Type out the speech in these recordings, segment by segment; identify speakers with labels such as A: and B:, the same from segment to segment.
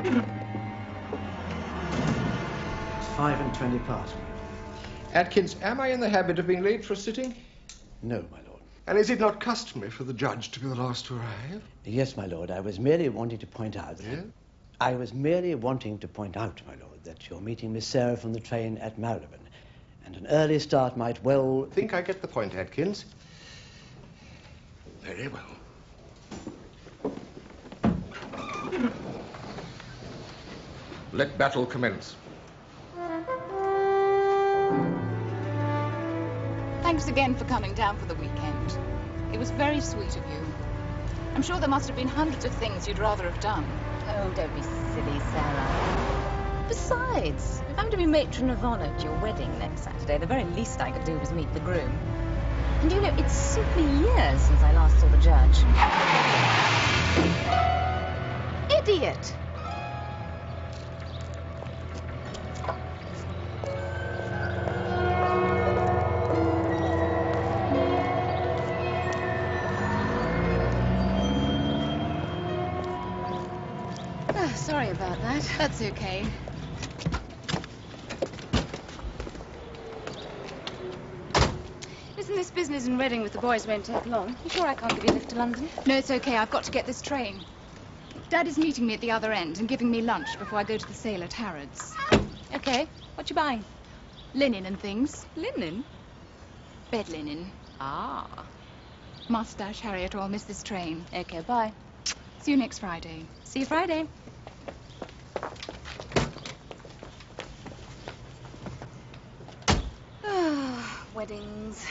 A: It's 5:20 past.
B: Atkins, am I in the habit of being late for a sitting?
A: No, my lord.
B: And is it not customary for the judge to be the last to arrive?
A: Yes, my lord. I was merely wanting to point out...
B: Yes?
A: I was merely wanting to point out, my lord, that you're meeting Miss Sarah from the train at Marylebone, and an early start might well...
B: I think I get the point, Atkins. Very well. Let battle commence.
C: Thanks again for coming down for the weekend. It was very sweet of you. I'm sure there must have been hundreds of things you'd rather have done.
D: Oh, don't be silly, Sarah. Besides, if I'm to be matron of honor at your wedding next Saturday, the very least I could do was meet the groom. And you know, it's simply years since I last saw the judge.
C: Idiot!
D: Sorry about that.
C: That's okay.
D: Listen, this business in Reading with the boys won't take long. You sure I can't give you a lift to London?
C: No, it's okay. I've got to get this train. Dad is meeting me at the other end and giving me lunch before I go to the sale at Harrods.
D: Okay. What you buying?
C: Linen and things.
D: Linen?
C: Bed linen.
D: Ah.
C: Mustache, Harriet, or I'll miss this train.
D: Okay, bye.
C: See you next Friday.
D: See you Friday. Weddings.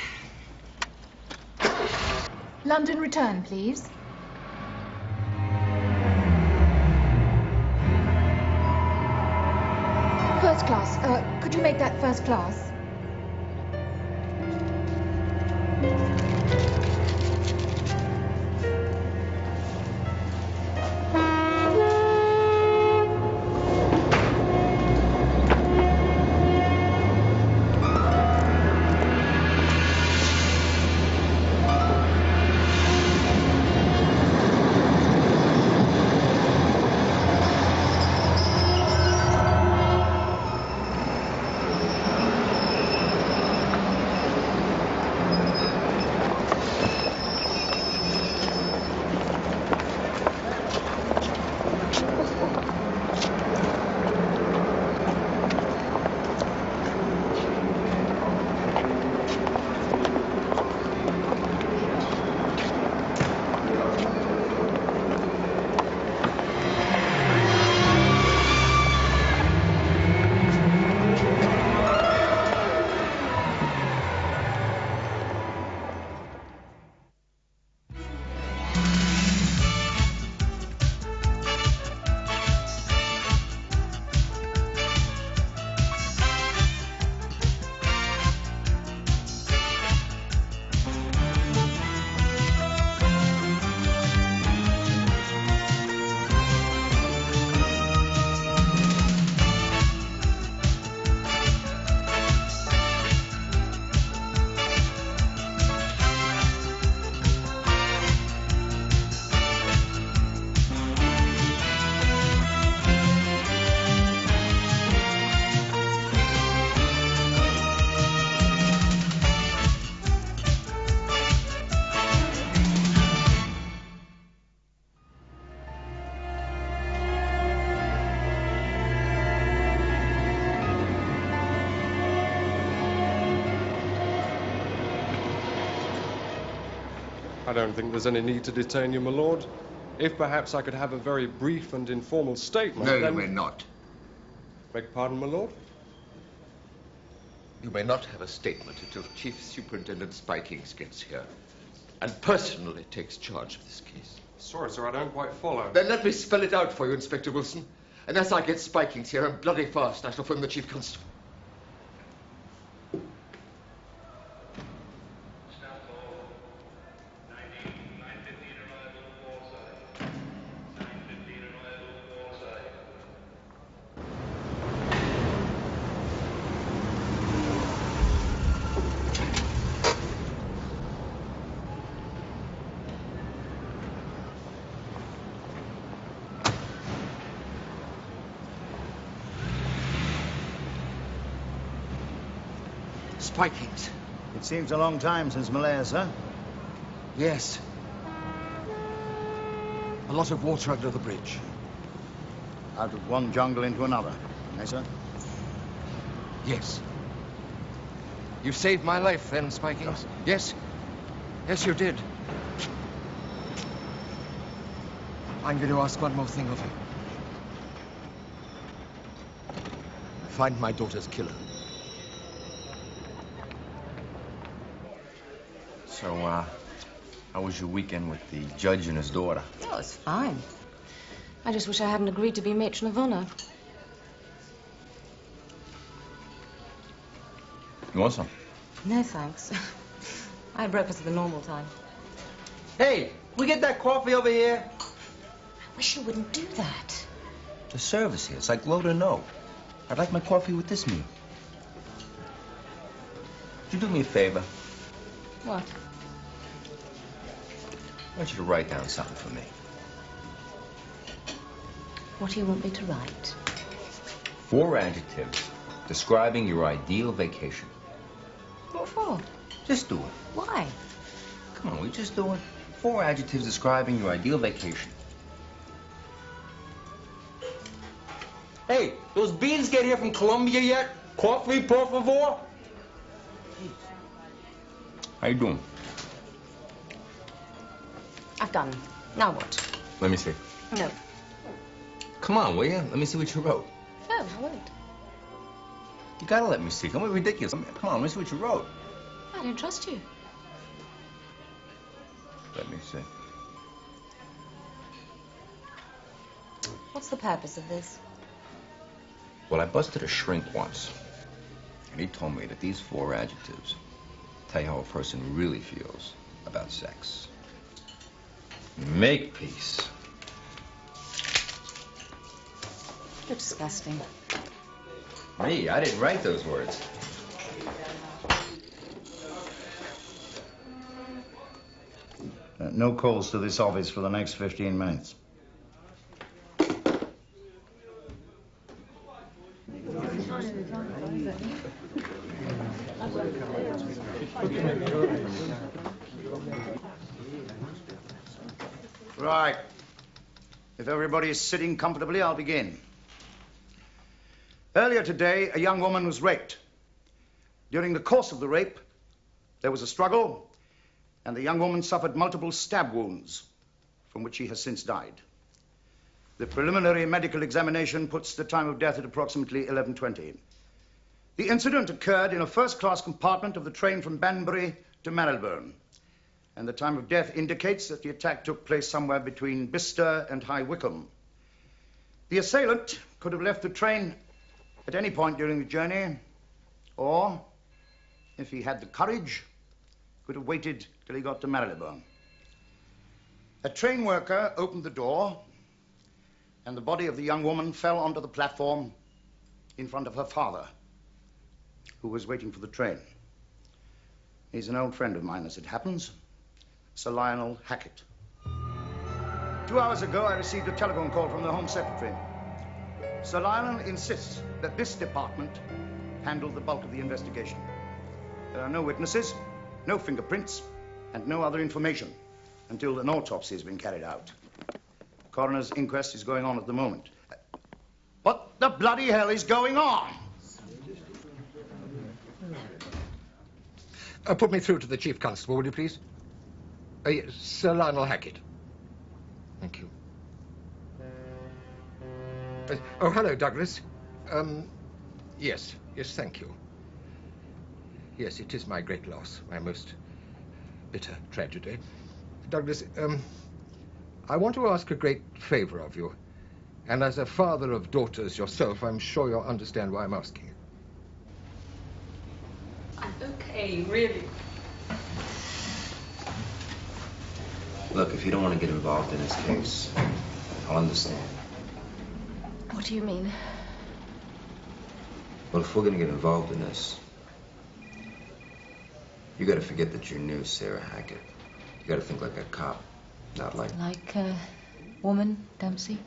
C: London return, please. First class. Could you make that first class?
E: I don't think there's any need to detain you, my lord. If perhaps I could have a very brief and informal statement,
B: No,
E: then...
B: you may not.
E: Beg pardon, my lord?
B: You may not have a statement until Chief Superintendent Spikings gets here and personally takes charge of this case.
E: Sorry, sir, I don't quite follow.
B: Then let me spell it out for you, Inspector Wilson. And as I get Spikings here, and bloody fast, I shall phone the Chief Constable. Spikings.
F: It seems a long time since Malaya, sir.
B: Yes. A lot of water under the bridge.
F: Out of one jungle into another, eh, sir?
B: Yes. You saved my life then, Spikings. Yes. Yes, you did. I'm going to ask one more thing of you. Find my daughter's killer.
G: So, how was your weekend with the judge and his daughter?
D: Oh, it's fine. I just wish I hadn't agreed to be matron of honor.
G: You want some?
D: No, thanks. I had breakfast at the normal time.
H: Hey, we get that coffee over here?
D: I wish you wouldn't do that.
G: The service here, it's like low to no. I'd like my coffee with this meal. Would you do me a favor?
D: What?
G: I want you to write down something for me.
D: What do you want me to write?
G: 4 adjectives describing your ideal vacation.
D: What for?
G: Just do it.
D: Why?
G: Come on, we just do it. 4 adjectives describing your ideal vacation.
H: Hey, those beans get here from Colombia yet? Coffee, por favor?
G: How you doing?
D: I've done. Now what?
G: Let me see.
D: No.
G: Come on, will you? Let me see what you wrote.
D: No, I won't.
G: You gotta let me see. Don't be ridiculous. Come on, let me see what you wrote.
D: I don't trust you.
G: Let me see.
D: What's the purpose of this?
G: Well, I busted a shrink once, and he told me that these 4 adjectives tell you how a person really feels about sex. Makepeace.
D: You're disgusting.
G: Me? I didn't write those words.
F: No calls to this office for the next 15 minutes. Right. If everybody is sitting comfortably, I'll begin. Earlier today, a young woman was raped. During the course of the rape, there was a struggle, and the young woman suffered multiple stab wounds, from which she has since died. The preliminary medical examination puts the time of death at approximately 11:20. The incident occurred in a first-class compartment of the train from Banbury to Marylebone, and the time of death indicates that the attack took place somewhere between Bicester and High Wycombe. The assailant could have left the train at any point during the journey, or, if he had the courage, could have waited till he got to Marylebone. A train worker opened the door, and the body of the young woman fell onto the platform in front of her father, who was waiting for the train. He's an old friend of mine, as it happens, Sir Lionel Hackett. 2 hours ago, I received a telephone call from the Home Secretary. Sir Lionel insists that this department handle the bulk of the investigation. There are no witnesses, no fingerprints, and no other information until an autopsy has been carried out. The coroner's inquest is going on at the moment. What the bloody hell is going on?
B: Put me through to the Chief Constable, will you please? Yes, Sir Lionel Hackett. Thank you. Oh, hello, Douglas. Yes, thank you. Yes, it is my great loss, my most bitter tragedy. Douglas, I want to ask a great favor of you. And as a father of daughters yourself, I'm sure you'll understand why I'm asking it.
D: Okay, really.
G: Look, if you don't want to get involved in this case, I'll understand.
D: What do you mean?
G: Well, if we're going to get involved in this, you got to forget that you knew Sarah Hackett. You got to think like a cop, not like...
D: Like a woman, Dempsey?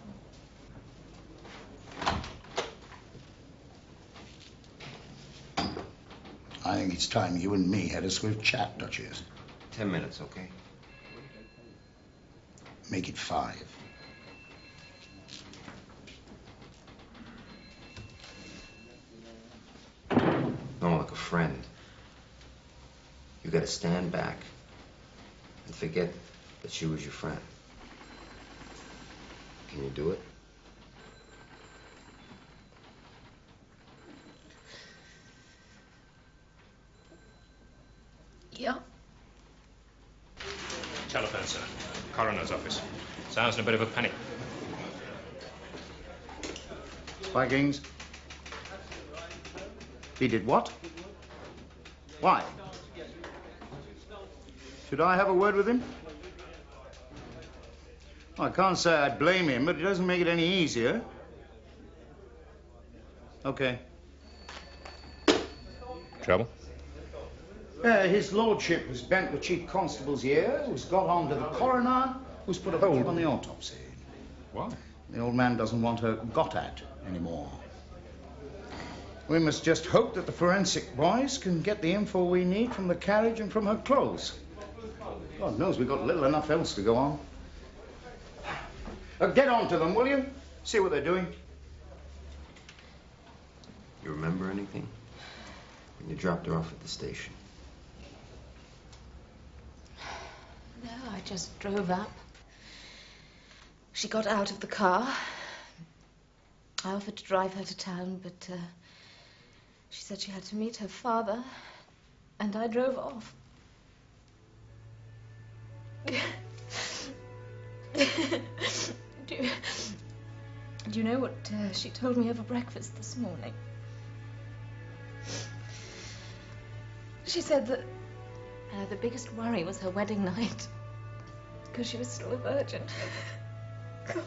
F: I I think it's time you and me had a swift chat, Duchess.
G: 10 minutes, okay?
F: Make it 5.
G: No, like a friend. You gotta stand back and forget that she was your friend. Can you do it?
D: Yeah.
I: Telephone, sir. Coroner's office. Sounds in a bit of a panic.
F: Vikings. He did what? Why? Should I have a word with him? Well, I can't say I blame him, but it doesn't make it any easier. Okay.
I: Trouble?
F: His lordship has bent the chief constable's ear, who's got on to the coroner, who's put a hold on the autopsy.
I: Why?
F: The old man doesn't want her got at anymore. We must just hope that the forensic boys can get the info we need from the carriage and from her clothes. God knows we've got little enough else to go on. Get on to them, will you? See what they're doing.
G: You remember anything? When you dropped her off at the station?
D: No, I just drove up. She got out of the car. I offered to drive her to town, but she said she had to meet her father, and I drove off. Do you know what she told me over breakfast this morning? She said that the biggest worry was her wedding night, because she was still a virgin. God.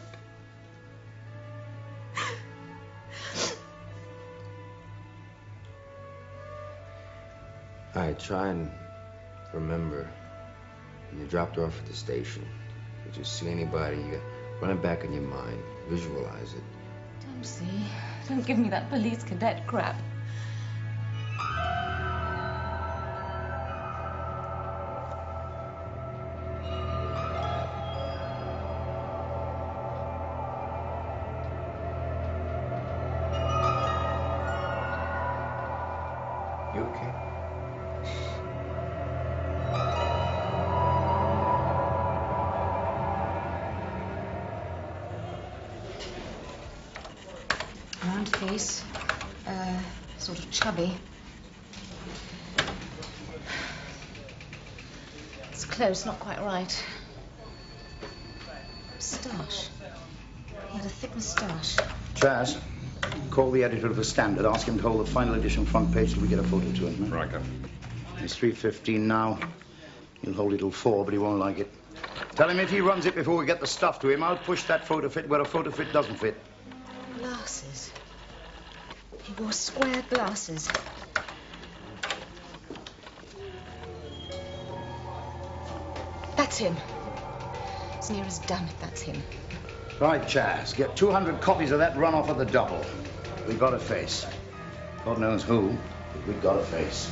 G: All right, try and remember when you dropped her off at the station. Did you see anybody? You run it back in your mind. Visualize it.
D: Dempsey, don't give me that police cadet crap.
G: You okay?
D: Round face, sort of chubby. It's close, not quite right. Moustache. He had a thick moustache.
F: Chaz, call the editor of the Standard. Ask him to hold the final edition front page till we get a photo to him.
E: Right, Captain.
F: It's 3:15 now. He'll hold it till 4, but he won't like it. Tell him if he runs it before we get the stuff to him, I'll push that photo fit where a photo fit doesn't fit.
D: Glasses. He wore square glasses. That's him. As near as damn it, that's him.
F: Right, Chaz, get 200 copies of that run-off at the double. We've got a face. God knows who, but we've got a face.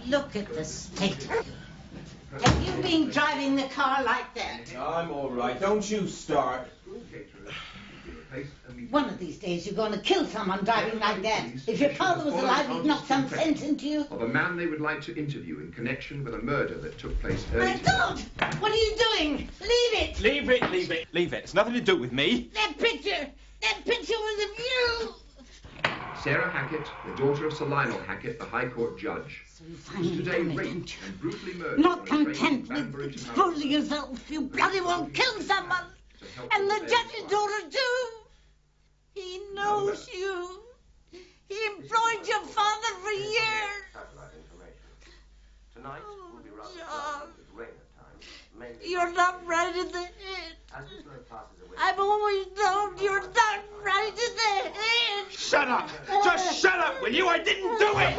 J: Look at the state of you. Have you been driving the car like that?
H: I'm all right. Don't you start.
J: One of these days you're going to kill someone driving like that. If your father was alive, he'd knock some sense into you.
K: Of a man they would like to interview in connection with a murder that took place early.
J: My God! What are you doing? Leave it!
H: Leave it, leave it, leave it. It's nothing to do with me.
J: That picture was of you!
K: Sarah Hackett, the daughter of Sir Lionel Hackett, the High Court judge, was today raped and brutally murdered.
J: Not content with exposing yourself, you bloody well kill someone!
K: It's a help
J: And the
K: them.
J: judge's daughter, too. He knows you. He employed your father for years.
L: Satellite information. Tonight will be rather
J: John.
L: with rain at times. Mainly
J: You're not right in the head.
L: as this road passes away.
J: I've always known you're not right in the head.
F: Shut up! Just shut up, will you? I didn't do it!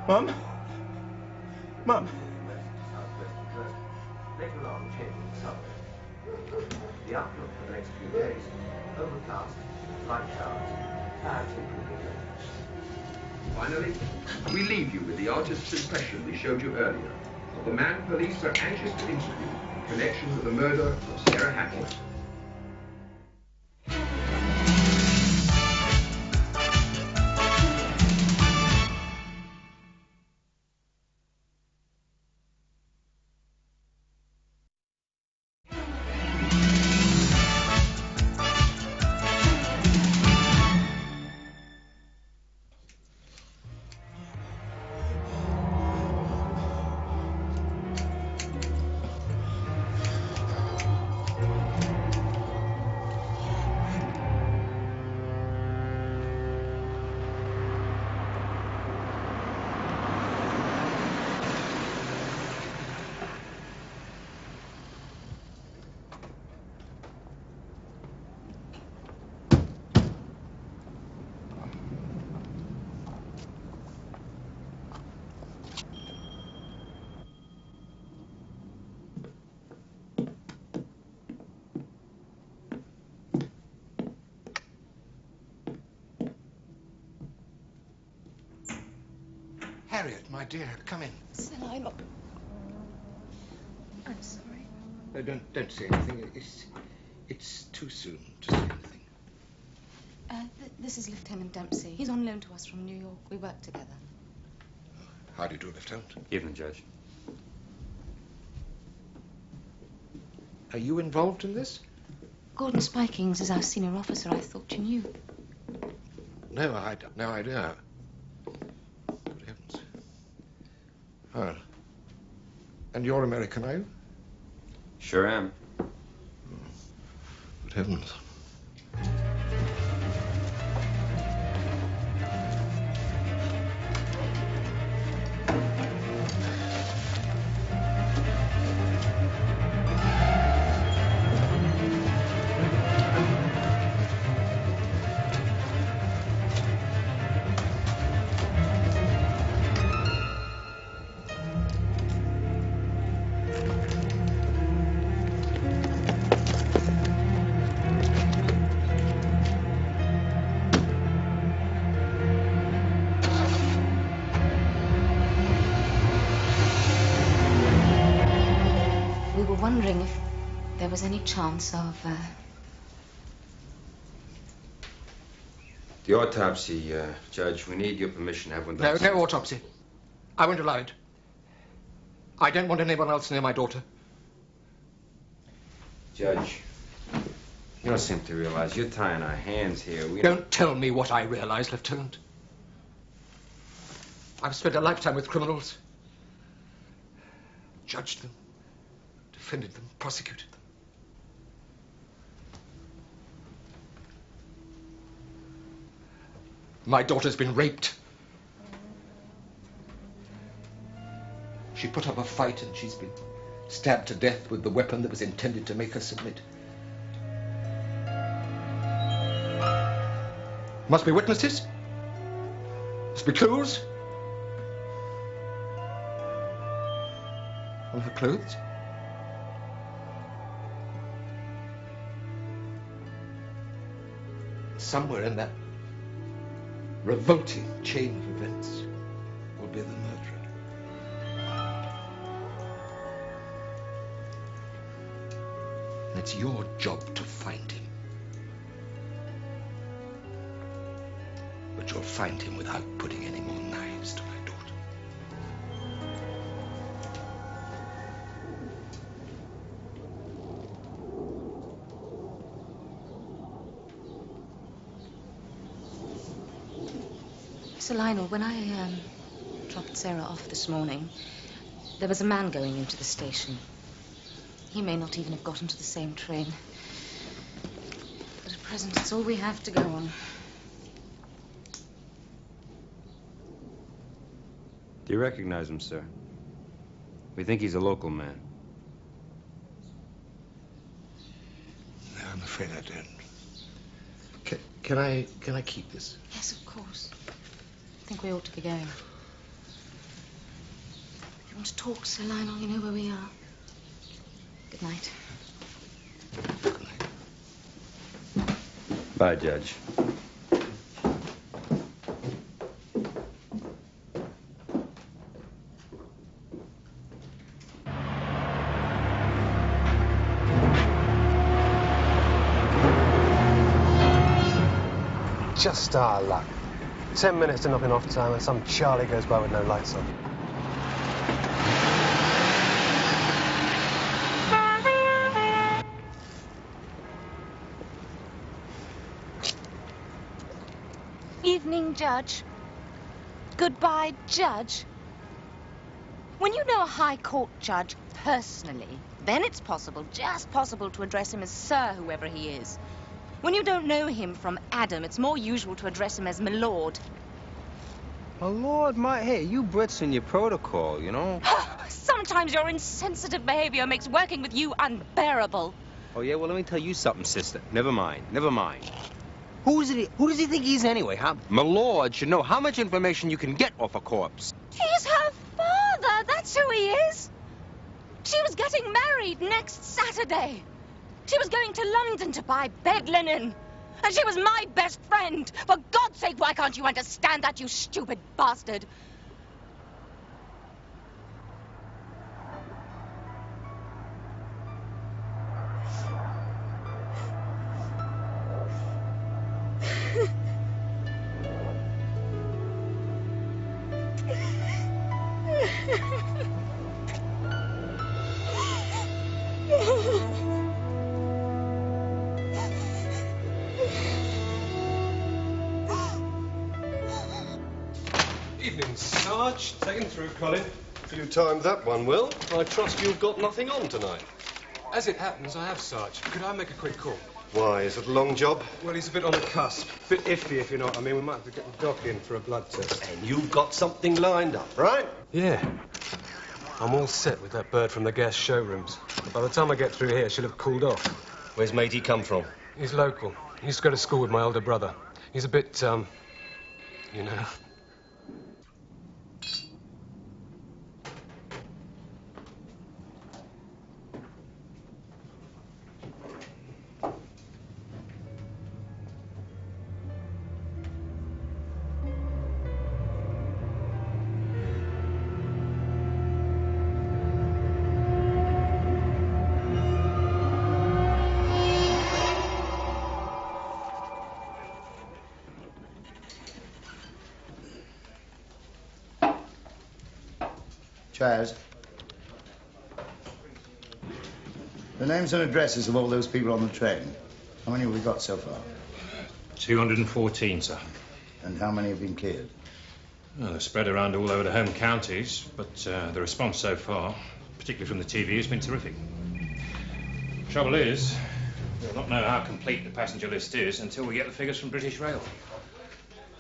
L: Mum? Mum? Later on, changing southward. The outlook for the next few days, overcast, light showers, clouds improving later.
K: Finally, we leave you with the artist's impression we showed you earlier of the man police were anxious to interview in connection with the murder of Sarah Hackett.
B: Harriet, my dear, come in.
C: Sir Lionel. I'm sorry.
B: No, don't say anything. It's too soon to say anything.
C: This is Lieutenant Dempsey. He's on loan to us from New York. We work together.
B: How do you do, Lieutenant?
G: Evening, Judge.
B: Are you involved in this?
C: Gordon Spikings is our senior officer. I thought you knew.
B: No, I don't. No idea. Good heavens. Oh. And you're American, are you?
G: Sure am.
B: Good heavens.
C: Wondering if there was any chance of,
G: The autopsy, Judge, we need your permission to have one done.
B: No autopsy. I won't allow it. I don't want anyone else near my daughter.
G: Judge, you don't seem to realize you're tying our hands here.
B: Don't tell me what I realize, Lieutenant. I've spent a lifetime with criminals. Judged them. Defended them, prosecuted them. My daughter's been raped. She put up a fight and she's been stabbed to death with the weapon that was intended to make her submit. Must be witnesses. Must be clues. On her clothes. Somewhere in that revolting chain of events will be the murderer. And it's your job to find him. But you'll find him without putting any more knives to my daughter.
C: Sir Lionel, when I dropped Sarah off this morning,
D: There was a man going into the station. He may not even have got into the same train. But at present, it's all we have to go on.
M: Do you recognize him, sir? We think he's a local man.
B: No, I'm afraid I don't. Can I keep this?
D: Yes, of course. I think we ought to be going. If you want to talk, Sir Lionel, you know where we are. Good night.
B: Good night.
M: Bye, Judge.
N: Just our luck. 10 minutes to knocking off time and some Charlie goes by with no lights on.
D: Evening, Judge. Goodbye, Judge. When you know a High Court judge personally, then it's possible, just possible, to address him as Sir, whoever he is. When you don't know him from Adam, it's more usual to address him as my lord.
M: My lord, hey, you Brits and your protocol, you know?
D: Sometimes your insensitive behavior makes working with you unbearable.
M: Oh, yeah? Well, let me tell you something, sister. Never mind. Who does he think he is anyway, huh? My lord should know how much information you can get off a corpse.
D: He's her father, that's who he is. She was getting married next Saturday. She was going to London to buy bed linen. And she was my best friend. For God's sake, why can't you understand that, you stupid bastard?
E: Evening, Sarge. Taken through, Colin. You timed that one well. I trust you've got nothing on tonight.
O: As it happens, I have, Sarge. Could I make a quick call?
E: Why, is it a long job?
O: Well, he's a bit on the cusp. Bit iffy, if you know what I mean. We might have to get the doc in for a blood test.
E: And you've got something lined up, right?
O: Yeah. I'm all set with that bird from the gas showrooms. But by the time I get through here, she'll have cooled off.
E: Where's matey come from?
O: He's local. He used to go to school with my older brother. He's a bit, you know...
F: Chaz. The names and addresses of all those people on the train. How many have we got so far?
I: 214, sir.
F: And how many have been cleared?
I: Well, they're spread around all over the home counties, but the response so far, particularly from the TV, has been terrific. Trouble is, we'll not know how complete the passenger list is until we get the figures from British Rail.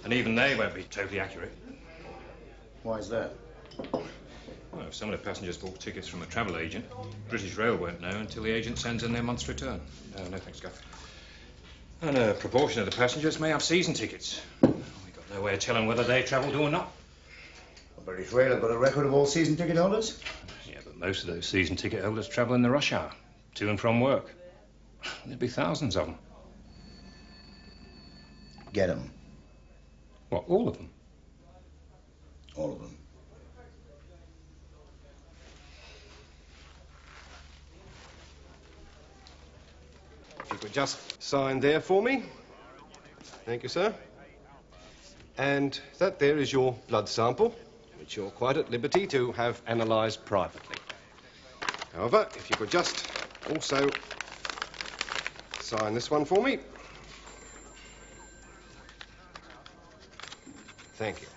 I: And even they won't be totally accurate.
F: Why is that?
I: Well, if some of the passengers bought tickets from a travel agent, British Rail won't know until the agent sends in their month's return. No thanks, Guff. And a proportion of the passengers may have season tickets. We've got no way of telling whether they travelled or not.
F: Well, British Rail have got a record of all season ticket holders?
I: Yeah, but most of those season ticket holders travel in the rush hour, to and from work. There'd be thousands of them.
F: Get them.
I: What, all of them?
F: All of them.
E: If you could just sign there for me. Thank you, sir. And that there is your blood sample, which you're quite at liberty to have analysed privately. However, if you could just also sign this one for me. Thank you.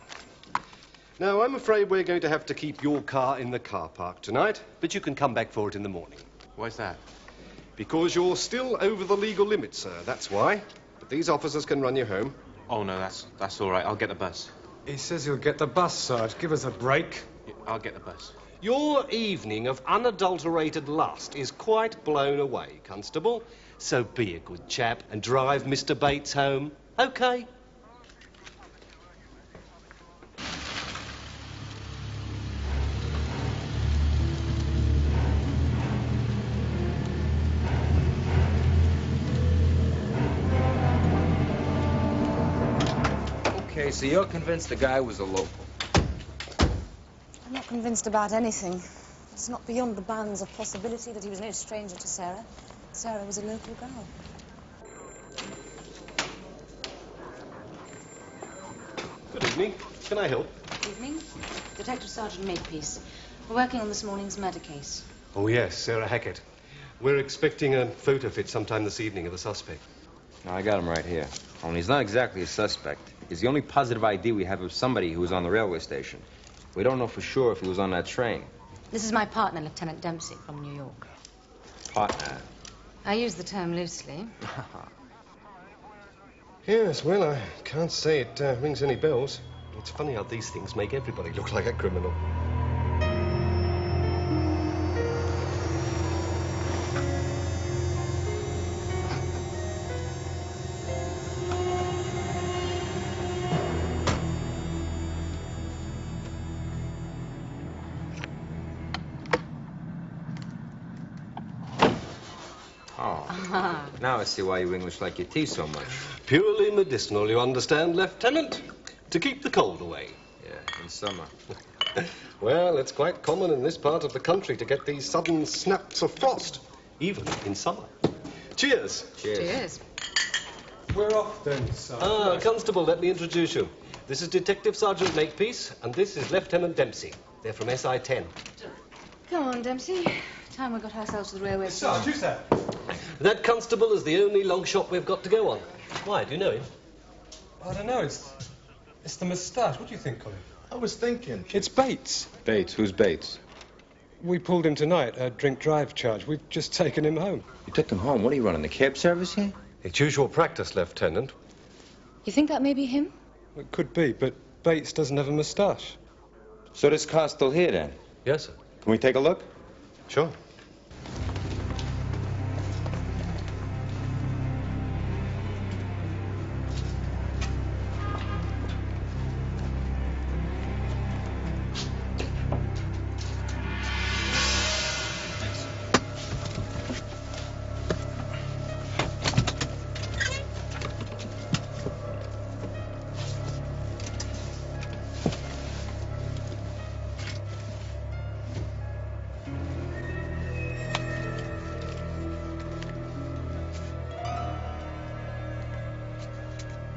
E: Now, I'm afraid we're going to have to keep your car in the car park tonight, but you can come back for it in the morning.
M: Why's that?
E: Because you're still over the legal limit, sir, that's why. But these officers can run you home.
M: Oh, no, that's all right. I'll get the bus.
O: He says he'll get the bus, Sarge. Give us a break.
M: Yeah, I'll get the bus.
E: Your evening of unadulterated lust is quite blown away, Constable. So be a good chap and drive Mr. Bates home, OK?
M: Okay, so you're convinced the guy was a local?
D: I'm not convinced about anything. It's not beyond the bounds of possibility that he was no stranger to Sarah. Sarah was a local girl.
E: Good evening. Can I help?
D: Evening. Detective Sergeant Makepeace. We're working on this morning's murder case.
E: Oh, yes, Sarah Hackett. We're expecting a photo fit sometime this evening of the suspect.
M: No, I got him right here. Only he's not exactly a suspect. He's the only positive ID we have of somebody who was on the railway station. We don't know for sure if he was on that train.
D: This is my partner, Lieutenant Dempsey, from New York.
M: Partner?
D: I use the term loosely.
E: Yes, well, I can't say it rings any bells. It's funny how these things make everybody look like a criminal.
M: Now I see why you English like your tea so much.
E: Purely medicinal, you understand, Lieutenant? To keep the cold away.
M: Yeah, in summer.
E: Well, it's quite common in this part of the country to get these sudden snaps of frost, even in summer. Cheers.
D: Cheers.
O: We're off then, Sergeant.
E: Constable, let me introduce you. This is Detective Sergeant Makepeace, and this is Lieutenant Dempsey. They're from SI-10.
D: Come on, Dempsey. Time we got ourselves to the railway station.
O: Sarge, who's that?
E: That constable is the only long shot we've got to go on. Why, do you know him?
O: I don't know. It's the moustache. What do you think, Colin?
H: I was thinking.
O: It's Bates.
G: Bates? Who's Bates?
O: We pulled him tonight, a drink-drive charge. We've just taken him home.
G: You took him home? What are you running, the cab service here?
E: It's usual practice, Lieutenant.
D: You think that may be him?
O: It could be, but Bates doesn't have a moustache.
G: So this car's still here, then?
E: Yes, sir.
G: Can we take a look?
E: Sure.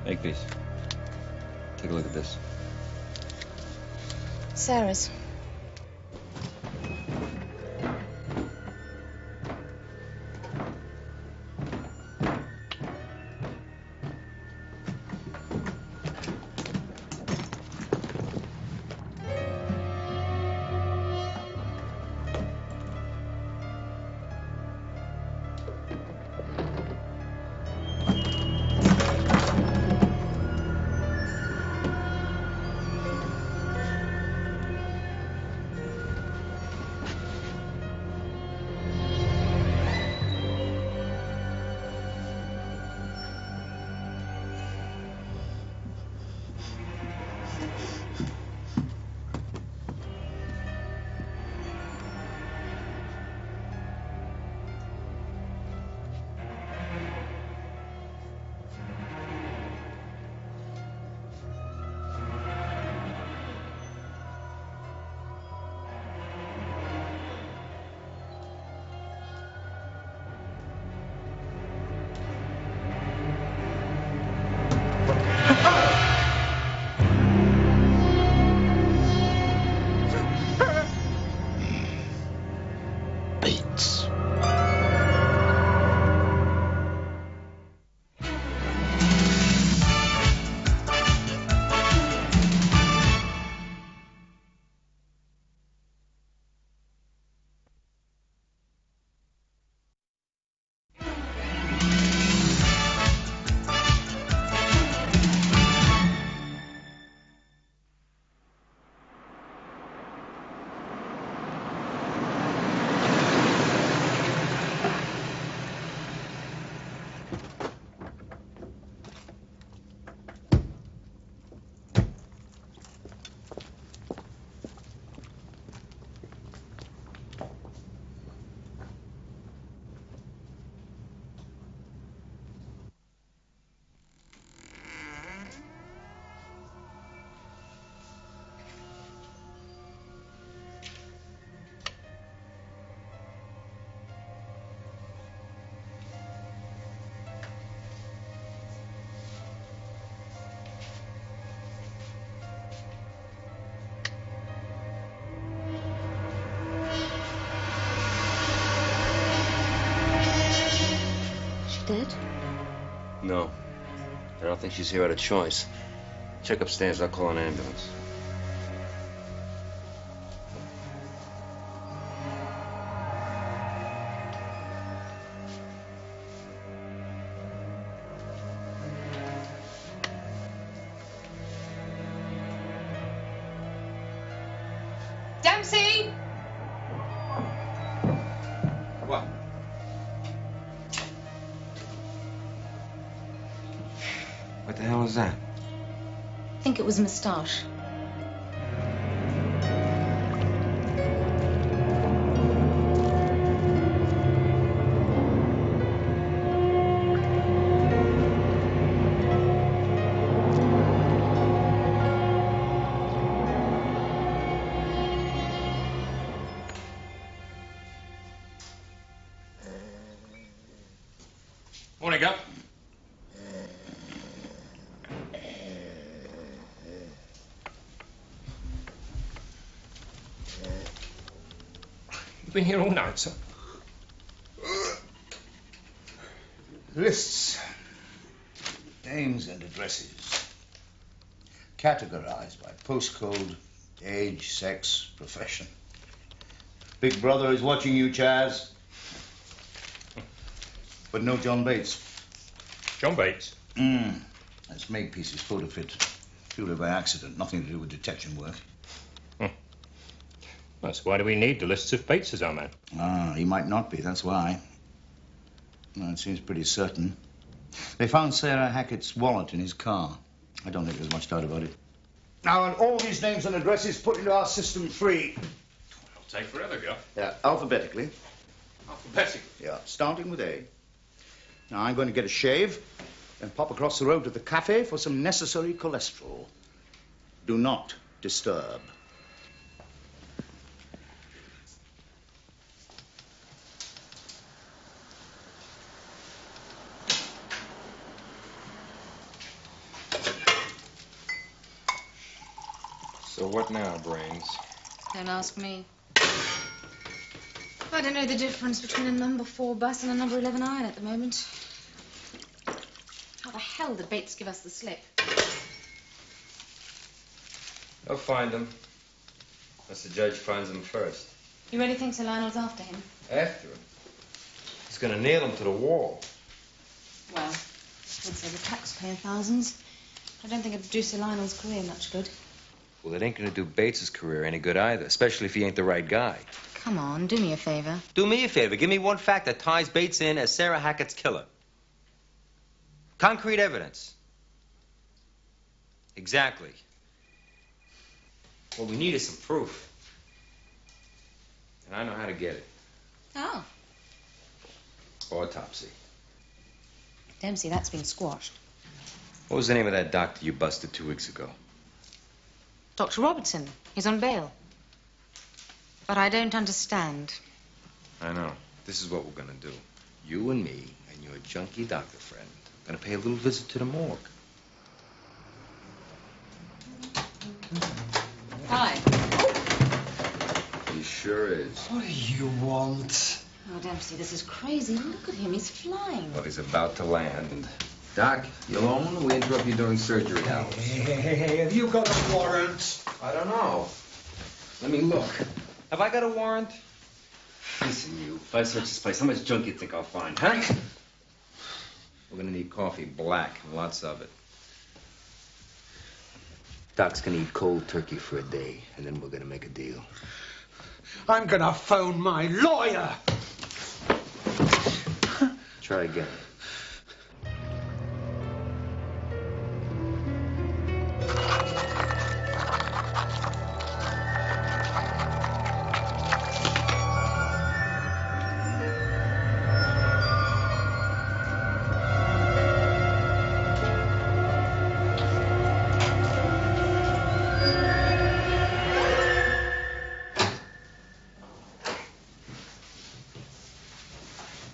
G: Makepeace. Take a look at this.
D: Sarah's.
G: No. I don't think she's here out of choice. Check upstairs. I'll call an ambulance.
C: Dempsey!
G: What? What the hell is that?
D: I think it was moustache.
I: Morning, Gup. You've been here all night, sir?
F: Lists, names and addresses, categorized by postcode, age, sex, profession. Big brother is watching you, Chaz. But no John Bates.
I: John Bates?
F: That's Makepeace's photo fit. Purely by accident, nothing to do with detection work.
I: That's why do we need the lists if Bates is our man?
F: Ah, he might not be, that's why. Well, it seems pretty certain. They found Sarah Hackett's wallet in his car. I don't think there's much doubt about it. Now, and all these names and addresses put into our system free.
I: It'll take forever, Gup.
F: Yeah, alphabetically.
I: Alphabetically?
F: Yeah, starting with A. Now, I'm going to get a shave and pop across the road to the cafe for some necessary cholesterol. Do not disturb.
G: So what now, Brains?
D: Don't ask me. I don't know the difference between a number 4 bus and a number 11 iron at the moment. How the hell did Bates give us the slip?
G: They'll find him. Unless the judge finds him first.
D: You really think Sir Lionel's after him?
G: After him? He's gonna nail him to the wall.
D: Well, would say the taxpayer thousands. I don't think it'd do Sir Lionel's career much good.
G: Well, it ain't gonna do Bates's career any good either, especially if he ain't the right guy.
D: Come on, do me a favor.
G: Do me a favor. Give me one fact that ties Bates in as Sarah Hackett's killer. Concrete evidence. Exactly. What we need is some proof. And I know how to get it.
D: Oh.
G: Autopsy.
D: Dempsey, that's been squashed.
G: What was the name of that doctor you busted 2 weeks ago?
D: Dr. Robertson. He's on bail. But I don't understand.
G: I know. This is what we're gonna do. You and me and your junkie doctor friend are gonna pay a little visit to the morgue.
D: Hi.
G: He sure is.
H: What do you want?
D: Oh, Dempsey, this is crazy. Look at him. He's flying.
G: Well, he's about to land. And Doc, you alone? We interrupt you during surgery hours.
H: Hey, have you got a warrant?
G: I don't know. Let me look. Have I got a warrant? Listen, you. If I search this place, how much junk you think I'll find, huh? We're gonna need coffee, black, and lots of it. Doc's gonna eat cold turkey for a day, and then we're gonna make a deal.
H: I'm gonna phone my lawyer.
G: Try again.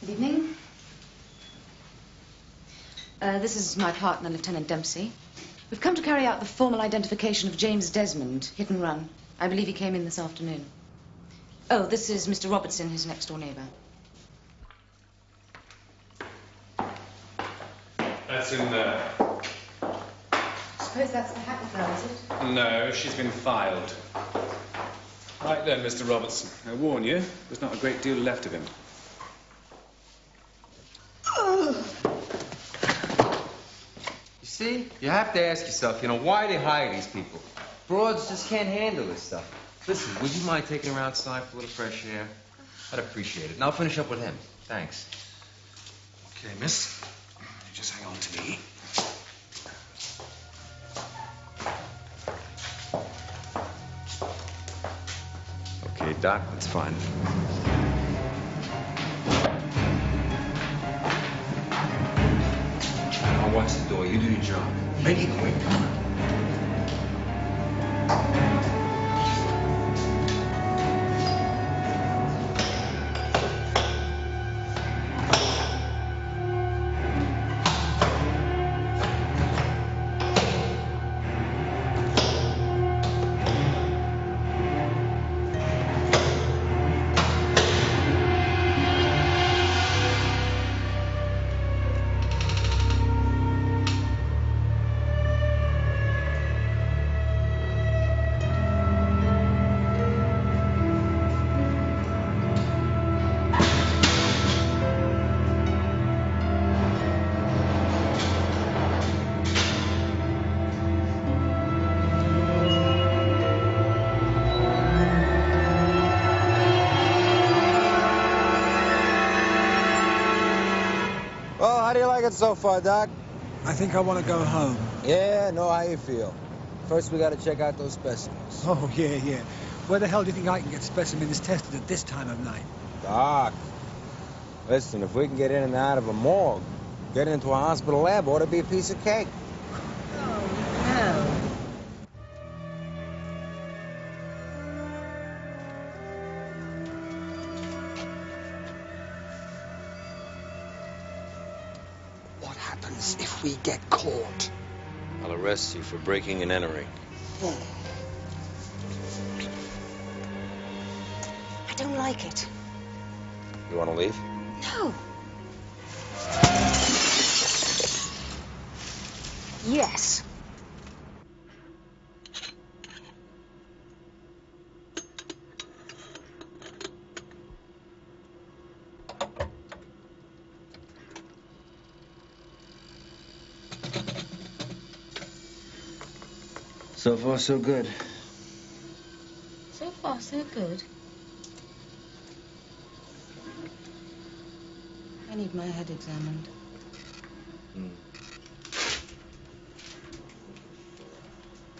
D: Good evening. This is my partner, Lieutenant Dempsey. We've come to carry out the formal identification of James Desmond, hit and run. I believe he came in this afternoon. Oh, this is Mr. Robertson, his next-door neighbor.
I: That's in there.
P: I suppose that's the Hackney girl, is it?
Q: No, she's been filed. Right then, Mr. Robertson. I warn you, there's not a great deal left of him.
G: You see? You have to ask yourself, why they hire these people? Broads just can't handle this stuff. Listen, would you mind taking her outside for a little fresh air? I'd appreciate it. And I'll finish up with him. Thanks.
E: Okay, miss. You just hang on to me.
G: Okay, Doc, that's fine. I'll watch the door. You do your job.
E: Ready, quick.
M: How do you like it so far, Doc?
R: I think I want to go home.
M: Yeah, know how you feel. First, we got to check out those specimens.
R: Oh, yeah. Where the hell do you think I can get specimens tested at this time of night?
M: Doc, listen, if we can get in and out of a morgue, get into a hospital lab ought to be a piece of cake.
R: If we get caught.
M: I'll arrest you for breaking and entering.
D: I don't like it.
M: You want to leave?
D: No. Yes.
M: So far, so good.
D: So far, so good. I need my head examined.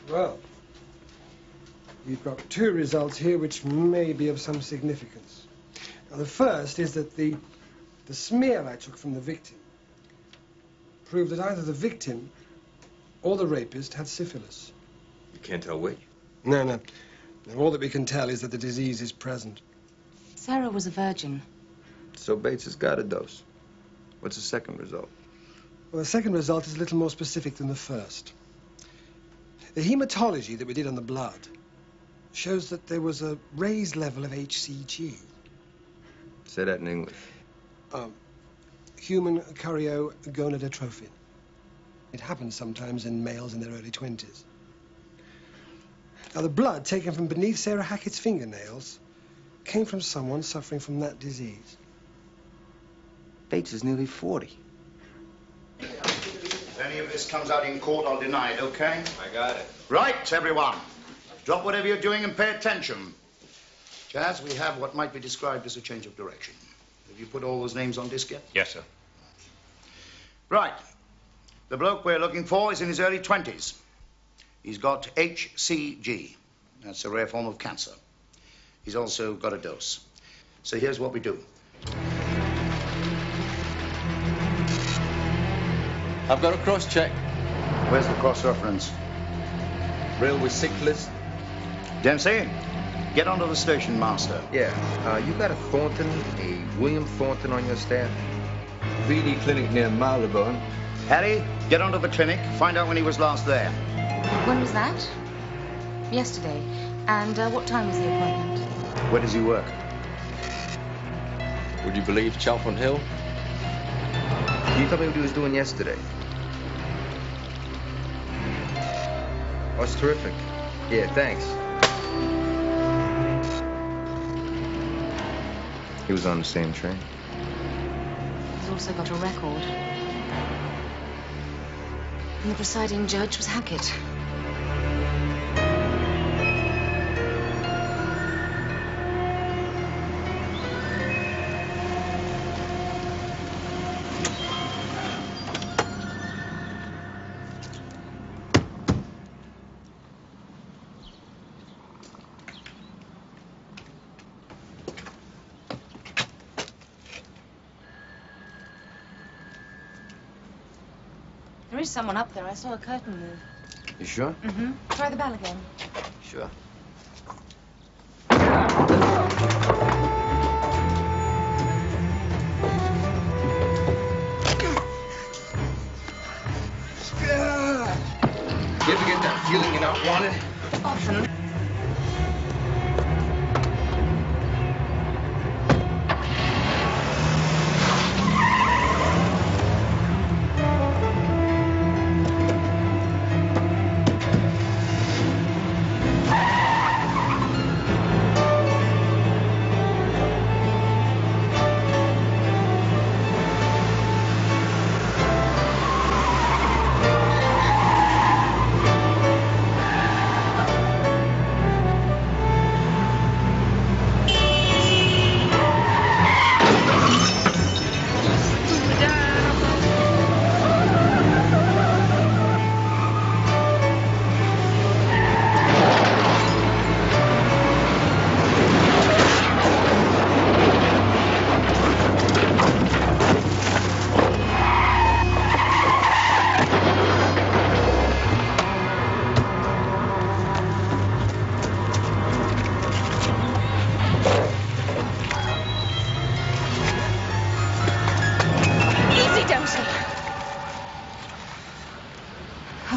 N: Well, you've got two results here which may be of some significance. Now, the first is that the smear I took from the victim proved that either the victim or the rapist had syphilis.
G: You can't tell which?
N: No. All that we can tell is that the disease is present.
D: Sarah was a virgin.
F: So Bates has got a dose. What's the second result?
N: Well, the second result is a little more specific than the first. The hematology that we did on the blood shows that there was a raised level of HCG.
F: Say that in English.
N: Human choriogonadotrophin. It happens sometimes in males in their early 20s. Now, the blood taken from beneath Sarah Hackett's fingernails came from someone suffering from that disease.
F: Bates is nearly 40. If any of this comes out in court, I'll deny it, okay?
G: I got it.
F: Right, everyone. Drop whatever you're doing and pay attention. Chaz, we have what might be described as a change of direction. Have you put all those names on disc yet?
I: Yes, sir.
F: Right. The bloke we're looking for is in his early 20s. He's got HCG. That's a rare form of cancer. He's also got a dose. So here's what we do.
M: I've got a cross-check.
F: Where's the cross-reference?
M: Railway sick list.
F: Dempsey, get onto the station master.
G: Yeah, you got a Thornton, a William Thornton on your staff?
M: VD clinic near Marylebone.
F: Harry, get onto the clinic. Find out when he was last there.
D: When was that? Yesterday. And what time was the appointment?
F: Where does he work?
M: Would you believe Chalfont Hill?
G: Can you tell me what he was doing yesterday? Oh, it's terrific. Yeah, thanks. He was on the same train.
D: He's also got a record. And the presiding judge was Hackett. There is someone up there. I saw a curtain move.
G: You sure?
D: Mm-hmm. Try the bell again.
G: Sure.
B: You ever get that feeling you're not wanted?
D: Often.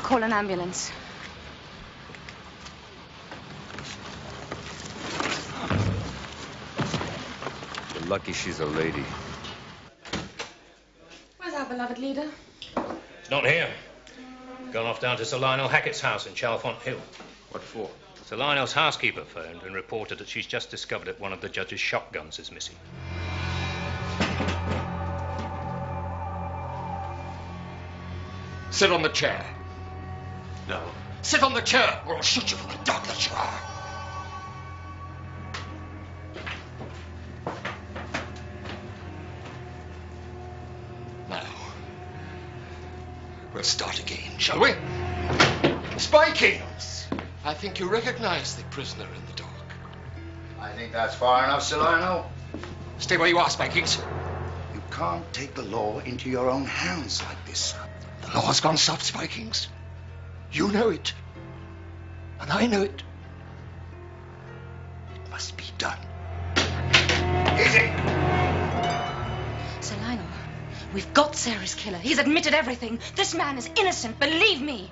D: Call an ambulance.
G: You're lucky she's a lady.
D: Where's our beloved leader?
I: He's not here. Gone off down to Sir Lionel Hackett's house in Chalfont Hill.
B: What for?
I: Sir Lionel's housekeeper phoned and reported that she's just discovered that one of the judge's shotguns is missing.
B: Sit on the chair. No. Sit on the chair, or I'll shoot you from the dock that you are. Now, we'll start again, shall we? Spikings! I think you recognize the prisoner in the dock.
F: I think that's far enough, Sir Lionel.
B: Stay where you are, Spikings.
F: You can't take the law into your own hands like this.
B: The law's gone soft, Spikings. You know it. And I know it. It must be done. Easy!
D: Sir Lionel, we've got Sarah's killer. He's admitted everything. This man is innocent, believe me.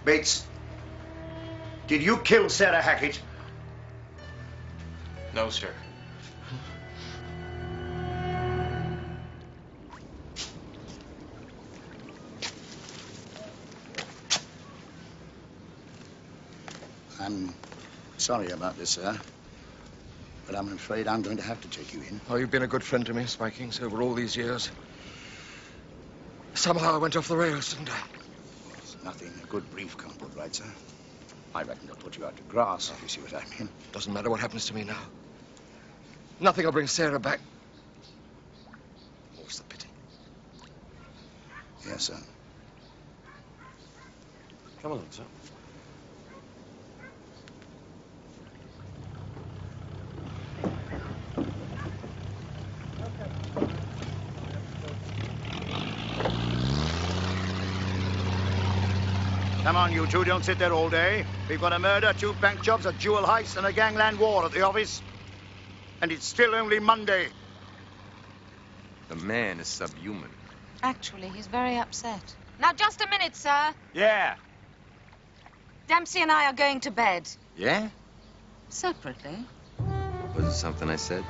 F: Bates, did you kill Sarah Hackett?
B: No, sir.
F: I'm sorry about this, sir. But I'm afraid I'm going to have to take you in.
B: Oh, you've been a good friend to me, Spikings, over all these years. Somehow I went off the rails, didn't I?
F: There's nothing a good brief can't put right, sir. I reckon they'll put you out to grass, if you see what I mean.
B: Doesn't matter what happens to me now. Nothing will bring Sarah back. More's the pity.
F: Yes, sir.
E: Come along, sir.
F: Come on, you two, don't sit there all day. We've got a murder, 2 bank jobs, a jewel heist, and a gangland war at the office. And it's still only Monday.
G: The man is subhuman.
D: Actually, he's very upset. Now, just a minute, sir.
F: Yeah.
D: Dempsey and I are going to bed.
G: Yeah?
D: Separately.
G: Was it something I said?